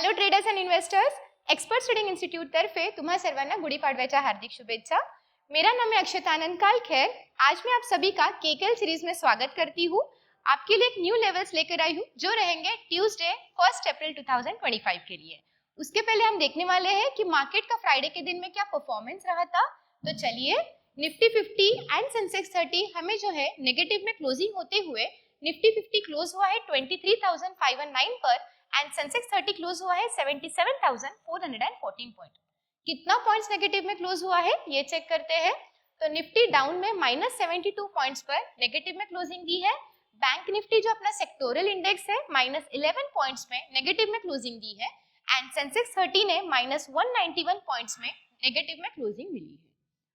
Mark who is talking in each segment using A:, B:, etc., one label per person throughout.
A: Hello traders and investors, expert trading institute तर्फे तुम्हा सर्वांना गुढीपाडव्याच्या हार्दिक शुभेच्छा। मेरा नाम है अक्षतानंद कालखेर। आज मैं आप सभी का केकेएल सीरीज में स्वागत करती हूँ। आपके लिए एक न्यू लेवल्स लेकर आई हूँ जो रहेंगे ट्यूसडे 1 अप्रैल 2025 के लिए। उसके पहले हम देखने वाले हैं कि मार्केट का फ्राइडे के दिन में क्या परफॉर्मेंस रहा था। तो चलिए, निफ्टी 50 एंड सेंसेक्स 30 हमें जो है नेगेटिव में क्लोजिंग होते हुए निफ्टी 50 क्लोज हुआ है 23,509 पर एंड सेंसेक्स 30 क्लोज हुआ है 77,414 पॉइंट। कितना पॉइंट्स नेगेटिव में क्लोज हुआ है ये चेक करते हैं। तो निफ्टी डाउन में -72 पॉइंट्स पर नेगेटिव में क्लोजिंग दी है। बैंक निफ्टी जो अपना सेक्टोरल इंडेक्स है -11 पॉइंट्स में नेगेटिव में क्लोजिंग दी है एंड सेंसेक्स 30 ने -191 पॉइंट्स में नेगेटिव में क्लोजिंग मिली है।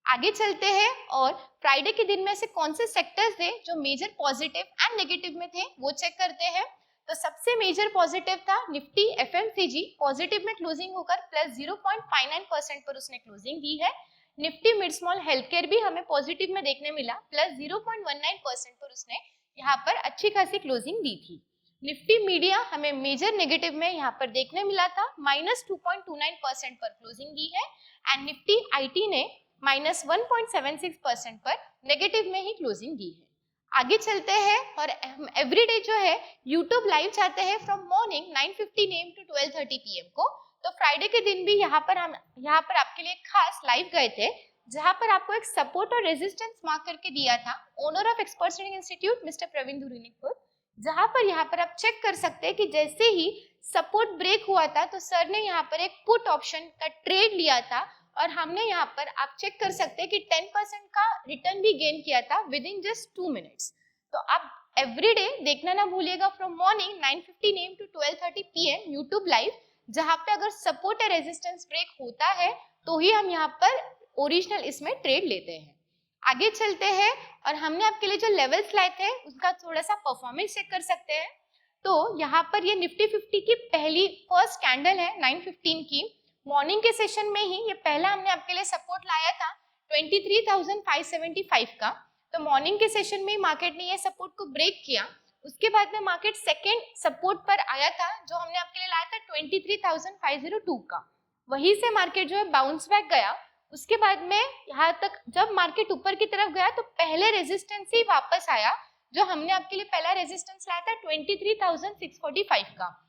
A: आगे चलते हैं और फ्राइडे के दिन में से कौन से सेक्टर्स थे जो मेजर पॉजिटिव एंड नेगेटिव में थे वो चेक करते हैं। तो सबसे मेजर पॉजिटिव था निफ्टी एफएमसीजी, पॉजिटिव में क्लोजिंग होकर +0.59% पर उसने क्लोजिंग दी है। Nifty mid small health care भी हमें पॉजिटिव में देखने मिला, +0.19% पर उसने यहाँ पर अच्छी खासी क्लोजिंग दी थी। निफ्टी मीडिया हमें मेजर नेगेटिव में यहाँ पर देखने मिला था, -2.29% पर क्लोजिंग दी है एंड निफ्टी आईटी ने -1.76% पर नेगेटिव में ही क्लोजिंग दी है। आगे चलते हैं और एवरीडे जो है यूट्यूब लाइव चाहते हैं from morning 9:15 AM to 12:30 PM को। तो फ्राइडे के दिन भी यहाँ पर आपके लिए खास लाइव गए थे जहाँ पर आपको एक सपोर्ट और रेजिस्टेंस मार्क करके दिया था owner of Expert Trading Institute mister Praveen Dhurinikpur, जहाँ पर यहाँ पर आप चेक कर सकते हैं कि जैसे ही सपोर्ट ब्रेक हुआ था तो सर ने यहाँ पर एक पुट ऑप्शन का ट्रेड लिया था और हमने यहाँ पर आप चेक कर सकते हैं कि 10% का रिटर्न भी गेन किया था विद इन जस्ट 2 मिनट्स। तो आप एवरीडे देखना ना भूलिएगा from morning 9:15 AM to 12:30 PM YouTube live, जहाँ पे अगर सपोर्ट और रेजिस्टेंस ब्रेक होता है तो ही हम यहाँ पर ओरिजिनल इसमें ट्रेड लेते हैं। आगे चलते हैं और हमने आपके लिए जो लेवल्स लाए थे उसका थोड़ा सा परफॉर्मेंस चेक कर सकते हैं। तो यहाँ पर ये निफ्टी 50 की फर्स्ट कैंडल है 9:15 की। मॉर्निंग के सेशन में ही ये पहला हमने आपके लिए सपोर्ट लाया था 23,575 का। तो मॉर्निंग के सेशन में मार्केट ने ये सपोर्ट को ब्रेक किया। उसके बाद में मार्केट सेकेंड सपोर्ट पर आया था जो हमने आपके लिए लाया था 23,502 का। वहीं से मार्केट जो है बाउंस बैक गया। उसके बाद में यहाँ तक जब मार्केट ऊपर की तरफ गया तो पहले रेजिस्टेंस ही वापस आया जो हमने आपके लिए पहला रेजिस्टेंस लाया था 23,645 का।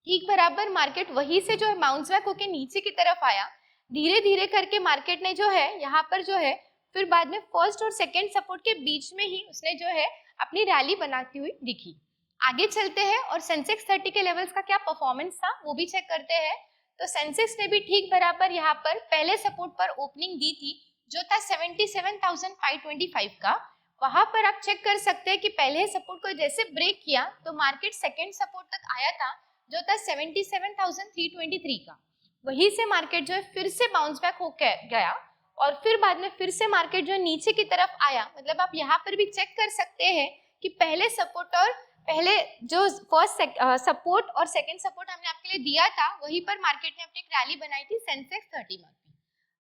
A: ठीक बराबर मार्केट वहीं से जो है बाउंस बैक होके नीचे की तरफ आया। धीरे धीरे करके मार्केट ने जो है यहाँ पर जो है फिर बाद में फर्स्ट और सेकंड सपोर्ट के बीच में ही उसने जो है अपनी रैली बनाती हुई दिखी। आगे चलते हैं और सेंसेक्स 30 के लेवल्स का क्या परफॉर्मेंस था वो भी चेक करते हैं। तो सेंसेक्स ने भी ठीक बराबर यहाँ पर पहले सपोर्ट पर ओपनिंग दी थी जो था 77,525 का। वहां पर आप चेक कर सकते हैं कि पहले सपोर्ट को जैसे ब्रेक किया तो मार्केट सेकेंड सपोर्ट तक आया था जो था 77,323 का। वहीं से मार्केट जो है फिर से बाउंस बैक हो गया और फिर बाद में फिर से मार्केट जो नीचे की तरफ आया। मतलब आप यहाँ पर भी चेक कर सकते हैं कि पहले सपोर्ट और पहले जो फर्स्ट सपोर्ट और सेकंड सपोर्ट हमने आपके लिए दिया था वहीं पर मार्केट ने अपनी एक रैली बनाई थी सेंसेक्स 30 में।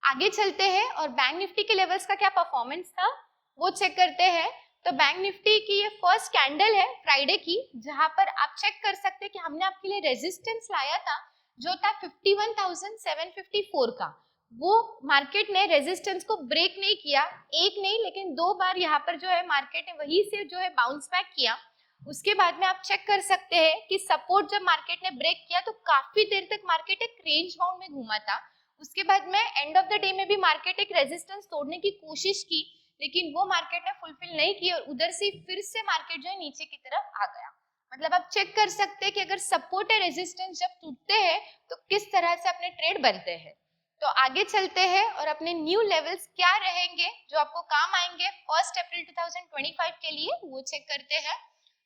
A: आगे चलते हैं और बैंक निफ्टी के लेवल्स का क्या परफॉर्मेंस था वो चेक करते हैं। तो बैंक निफ्टी की ये फर्स्ट कैंडल है फ्राइडे की, जहां पर आप चेक कर सकते हैं कि हमने आपके लिए रेजिस्टेंस लाया था जो था 51,754 का। वो मार्केट ने रेजिस्टेंस को ब्रेक नहीं किया, एक नहीं लेकिन 2 बार यहाँ पर जो है मार्केट ने वहीं से जो है बाउंस बैक किया। उसके बाद में आप चेक कर सकते हैं कि सपोर्ट जब मार्केट ने ब्रेक किया तो काफी देर तक मार्केट एक रेंज बाउंड में घूमा था। उसके बाद में एंड ऑफ द डे में भी मार्केट एक रेजिस्टेंस तोड़ने की कोशिश की लेकिन वो मार्केट ने फुलफिल नहीं की और उधर से फिर से मार्केट जो है नीचे की तरफ आ गया। मतलब आप चेक कर सकते हैं कि अगर सपोर्ट और रेजिस्टेंस जब टूटते हैं तो किस तरह से अपने ट्रेड बनते हैं। तो आगे चलते हैं और अपने न्यू लेवल्स क्या रहेंगे जो आपको काम आएंगे 1 अप्रैल 2025 के लिए वो चेक करते हैं।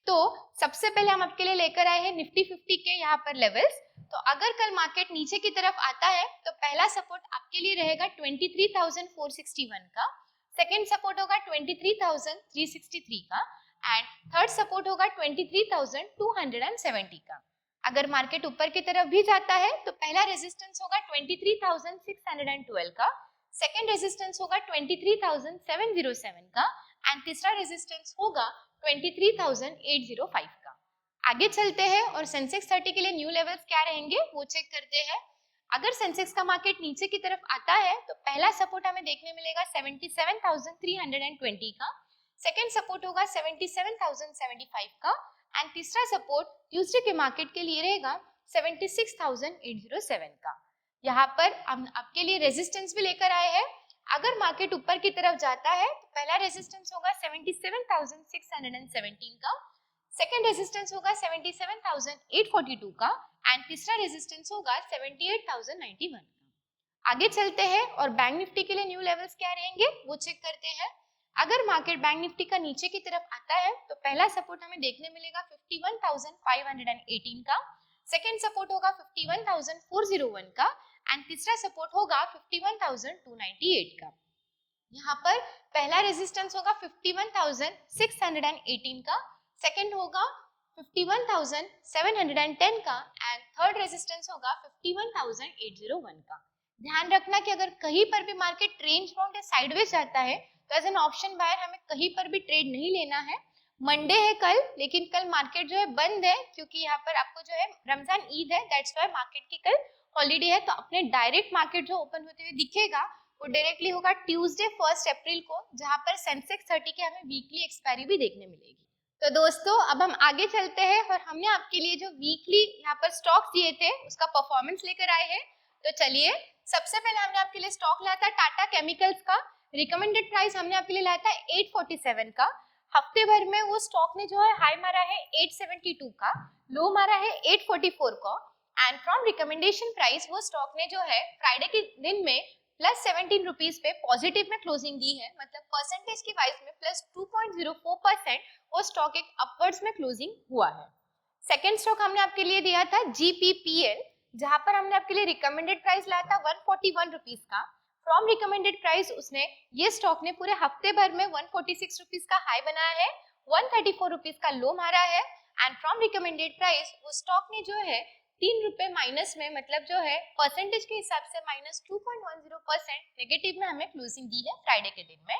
A: तो सबसे पहले हम आपके लिए लेकर आए हैं निफ्टी 50 के यहाँ पर लेवल्स। तो अगर कल मार्केट नीचे की तरफ आता है तो पहला सपोर्ट आपके लिए रहेगा 23,461 का, सेकेंड सपोर्ट होगा 23,363 का एंड थर्ड सपोर्ट होगा 23,270 का। अगर मार्केट ऊपर की तरफ भी जाता है तो पहला रेजिस्टेंस होगा 23,612 का, सेकेंड रेजिस्टेंस होगा 23,707 का एंड तीसरा रेजिस्टेंस होगा 23,805 का। आगे चलते हैं और सेंसेक्स 30 के लिए न्यू लेवल्स क्या रहेंगे वो चेक करते हैं। अगर सेंसेक्स का मार्केट नीचे की तरफ आता है तो पहला सपोर्ट हमें देखने मिलेगा 77,320 का, सेकंड सपोर्ट होगा 77,075 का एंड तीसरा सपोर्ट ट्यूसडे के मार्केट के लिए रहेगा 76,807 का। यहाँ पर हम आपके लिए रेजिस्टेंस भी लेकर आए हैं। अगर मार्केट ऊपर की तरफ जाता है तो पहला रेजिस्टेंस होगा 77,617 का, सेकंड रेजिस्टेंस होगा 77,842 का एंड तीसरा रेजिस्टेंस होगा 78,091 का। आगे चलते हैं और बैंक निफ्टी के लिए न्यू लेवल्स क्या रहेंगे वो चेक करते हैं। अगर मार्केट बैंक निफ्टी का नीचे की तरफ आता है तो पहला सपोर्ट हमें देखने मिलेगा 51,518 का, सेकंड सपोर्ट होगा 51,401 का एंड तीसरा सपोर्ट होगा 51,298 का। यहाँ पर पहला रेजिस्टेंस होगा 51,618 का, सेकंड होगा 51,710 का एंड थर्ड रेजिस्टेंस होगा 51,801 का। ध्यान रखना कि अगर कहीं पर भी मार्केट रेंज बाउंड या साइडवेज जाता है तो एज एन ऑप्शन बायर हमें कहीं पर भी ट्रेड नहीं लेना है। मंडे है कल, लेकिन कल मार्केट जो है बंद है क्योंकि यहाँ पर आपको जो है रमजान ईद है, दैट्स व्हाई मार्केट की कल हॉलीडे है। तो अपने डायरेक्ट मार्केट जो ओपन होते हुए दिखेगा वो डायरेक्टली होगा ट्यूसडे 1 अप्रैल को, जहां पर सेंसेक्स 30 की हमें वीकली एक्सपायरी भी देखने मिलेगी। तो दोस्तों अब हम आगे चलते हैं और हमने आपके लिए जो वीकली यहाँ पर स्टॉक्स दिए थे उसका परफॉर्मेंस लेकर आए हैं। तो चलिए, सबसे पहले हमने आपके लिए स्टॉक लाया था टाटा केमिकल्स का। रिकमेंडेड प्राइस हमने आपके लिए लाया था 847 का। हफ्ते भर में वो स्टॉक ने जो है हाई मारा है 872 का, लो मारा है 844 का एंड फ्रॉम रिकमेंडेशन प्राइस वो स्टॉक ने जो है फ्राइडे के दिन में +17 रुपीज पे पॉजिटिव में क्लोजिंग दी है, मतलब परसेंटेज की वाइज में +2.04% वो स्टॉक एक अपवर्ड्स में क्लोजिंग हुआ है। सेकेंड स्टॉक हमने आपके लिए दिया था GPPL, जहां पर हमने आपके लिए रिकमेंडेड प्राइस लाया था 141 रुपीज का। फ्रॉम रिकमेंडेड प्राइस उसने ये स्टॉक ने पूरे हफ्ते भर में 146 रुपीज का हाई बनाया है, 134 रुपीज का लो मारा है एंड फ्रॉम रिकमेंडेड प्राइस वो स्टॉक ने जो है 3 रुपए माइनस में, मतलब जो है परसेंटेज के हिसाब से -2.10% नेगेटिव में हमें क्लोजिंग दी है फ्राइडे के दिन में।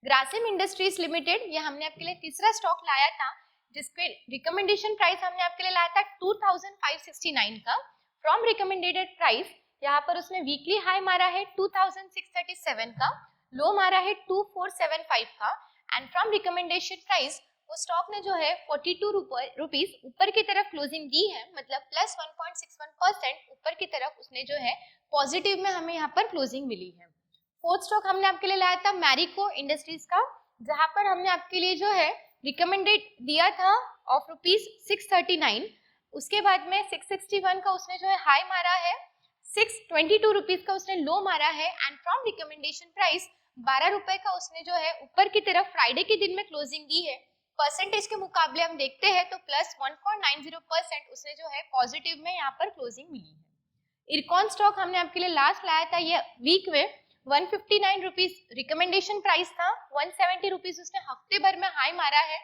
A: ग्रासिम इंडस्ट्रीज लिमिटेड, ये हमने आपके लिए तीसरा स्टॉक लाया था जिसके रिकमेंडेशन प्राइस हमने आपके लिए लाया था 2569 का। फ्रॉम रिकमेंडेड प्राइस यहाँ पर उसने वीकली हाई मारा है 2637 का, लो मारा है 2475 का एंड फ्रॉम रिकमेंडेशन प्राइस वो स्टॉक ने जो है 42 रुपीज ऊपर की तरफ क्लोजिंग दी है, मतलब +1.61% ऊपर की तरफ उसने जो है पॉजिटिव में हमें यहाँ पर क्लोजिंग मिली है। फोर्थ स्टॉक हमने आपके लिए लाया था मैरिको इंडस्ट्रीज का, जहां पर हमने आपके लिए जो है रिकमेंडेड दिया था ऑफ ₹639, उसके बाद में 661 का उसने जो है हाई मारा है, 622 रुपीज का उसने लो मारा है एंड फ्रॉम रिकमेंडेशन प्राइस 12 रुपए का उसने जो है ऊपर की तरफ फ्राइडे के दिन में क्लोजिंग दी है। परसेंटेज के मुकाबले हम देखते हैं तो +1.90% उसने जो है पॉजिटिव में यहाँ पर क्लोजिंग मिली है। इरकॉन स्टॉक हमने आपके लिए लास्ट लाया था ये वीक में 159 रुपीज रिकमेंडेशन प्राइस था, 170 रुपीज उसने हफ्ते भर में हाई मारा है,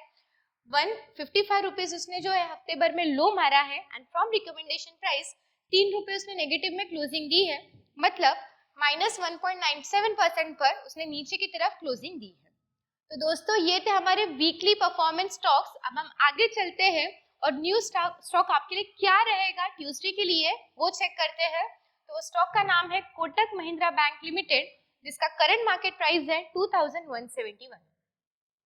A: 155 रुपीज उसने जो है हफ्ते भर में लो मारा है एंड फ्रॉम रिकमेंडेशन प्राइस 3 रुपए उसने नेगेटिव में क्लोजिंग दी है, मतलब -1.97% पर उसने नीचे की तरफ क्लोजिंग दी है। तो दोस्तों ये थे हमारे वीकली परफॉर्मेंस स्टॉक्स। अब हम आगे चलते हैं और न्यू स्टॉक आपके लिए क्या रहेगा ट्यूसडे के लिए वो चेक करते हैं। तो स्टॉक का नाम है कोटक महिंद्रा बैंक लिमिटेड, जिसका करंट मार्केट प्राइस है 2171।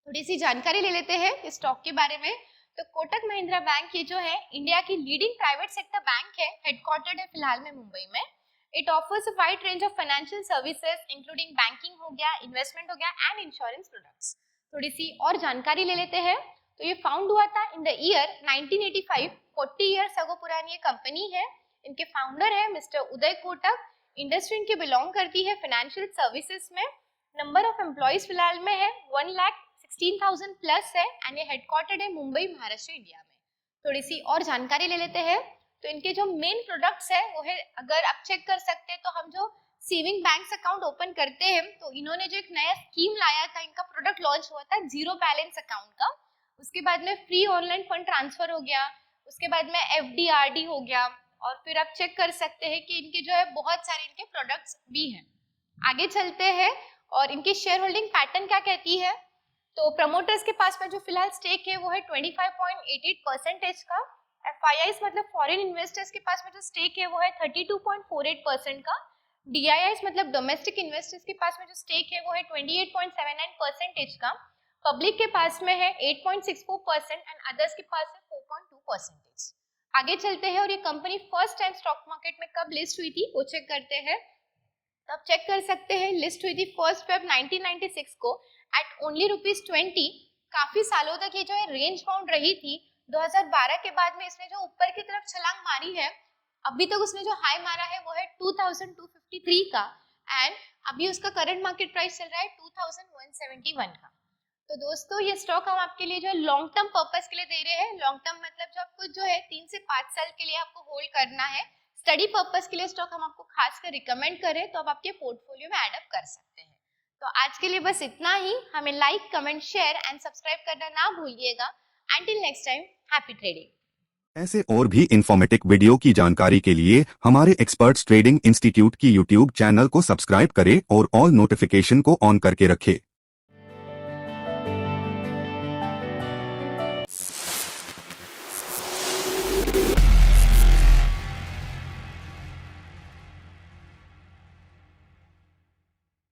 A: थोड़ी सी जानकारी ले लेते हैं इस स्टॉक के बारे में। तो कोटक महिंद्रा बैंक ये जो है इंडिया की लीडिंग प्राइवेट सेक्टर बैंक है, हेडक्वार्टर्ड है फिलहाल में मुंबई में। It offers a wide range of financial services including banking हो गया, इन्वेस्टमेंट हो गया एंड इंश्योरेंस प्रोडक्ट्स। थोड़ी सी और जानकारी ले लेते हैं। तो ये फाउंड हुआ था in the year 1985, 40 years ago पुरानी ये कंपनी है। इनके फाउंडर है मिस्टर उदय कोटक। इंडस्ट्री इनके बिलोंग करती है फाइनेंशियल सर्विसेज में। नंबर ऑफ एम्प्लॉइज फिलहाल में है 1,16,000 प्लस है एंड ये हेडक्वार्टर्ड है मुंबई महाराष्ट्र इंडिया में। थोड़ी सी और जानकारी ले लेते हैं। तो इनके जो मेन प्रोडक्ट्स है वो है, अगर आप चेक कर सकते हैं तो हम जो सेविंग बैंक अकाउंट ओपन करते हैं तो इन्होंने जो एक नया स्कीम लाया था, इनका प्रोडक्ट लॉन्च हुआ था जीरो बैलेंस अकाउंट का। उसके बाद में फ्री ऑनलाइन फंड ट्रांसफर हो गया, उसके बाद में FD RD हो गया और फिर आप चेक कर सकते हैं कि इनके जो है बहुत सारे इनके प्रोडक्ट्स भी हैं। आगे चलते हैं और इनकी शेयर होल्डिंग पैटर्न क्या कहती है। तो प्रमोटर्स के पास में जो फिलहाल स्टेक है वो है 25.88% का FIIs मतलब फॉरेन इन्वेस्टर्स के पास में जो स्टेक है वो है 32.48% का, DIIs मतलब डोमेस्टिक इन्वेस्टर्स के पास में जो स्टेक है वो है 28.79% का, पब्लिक के पास में है 8.64% एंड अदर्स के पास है 4.2%। आगे चलते हैं और ये company first time stock market में कब लिस्ट हुई थी वो चेक करते हैं। तो आप चेक कर सकते हैं, लिस्ट हुई थी 1 Feb 1996 को एट ओनली ₹20। काफी सालों तक ये जो है रेंज बाउंड रही थी। 2012 के बाद में इसने जो ऊपर की तरफ छलांग मारी है, अभी तक उसने जो हाई मारा है वो है 2253 का एंड अभी उसका करंट मार्केट प्राइस चल रहा है 2171 का। तो दोस्तों ये स्टॉक हम आपके लिए जो है लॉन्ग टर्म पर्पस के लिए दे रहे हैं। लॉन्ग टर्म मतलब जो आपको जो है 3 से 5 साल के लिए आपको होल्ड करना है। स्टडी पर्पस के लिए स्टॉक हम आपको खासकर रिकमेंड करें तो आप आपके पोर्टफोलियो में ऐड अप कर सकते हैं। तो आज के लिए बस इतना ही। हमें like, comment, share and subscribe करना ना भूलिएगा। Until next time, happy trading.
B: ऐसे और भी इंफॉर्मेटिव वीडियो की जानकारी के लिए हमारे एक्सपर्ट्स ट्रेडिंग इंस्टीट्यूट की यूट्यूब चैनल को सब्सक्राइब करें और ऑल नोटिफिकेशन को ऑन करके रखें।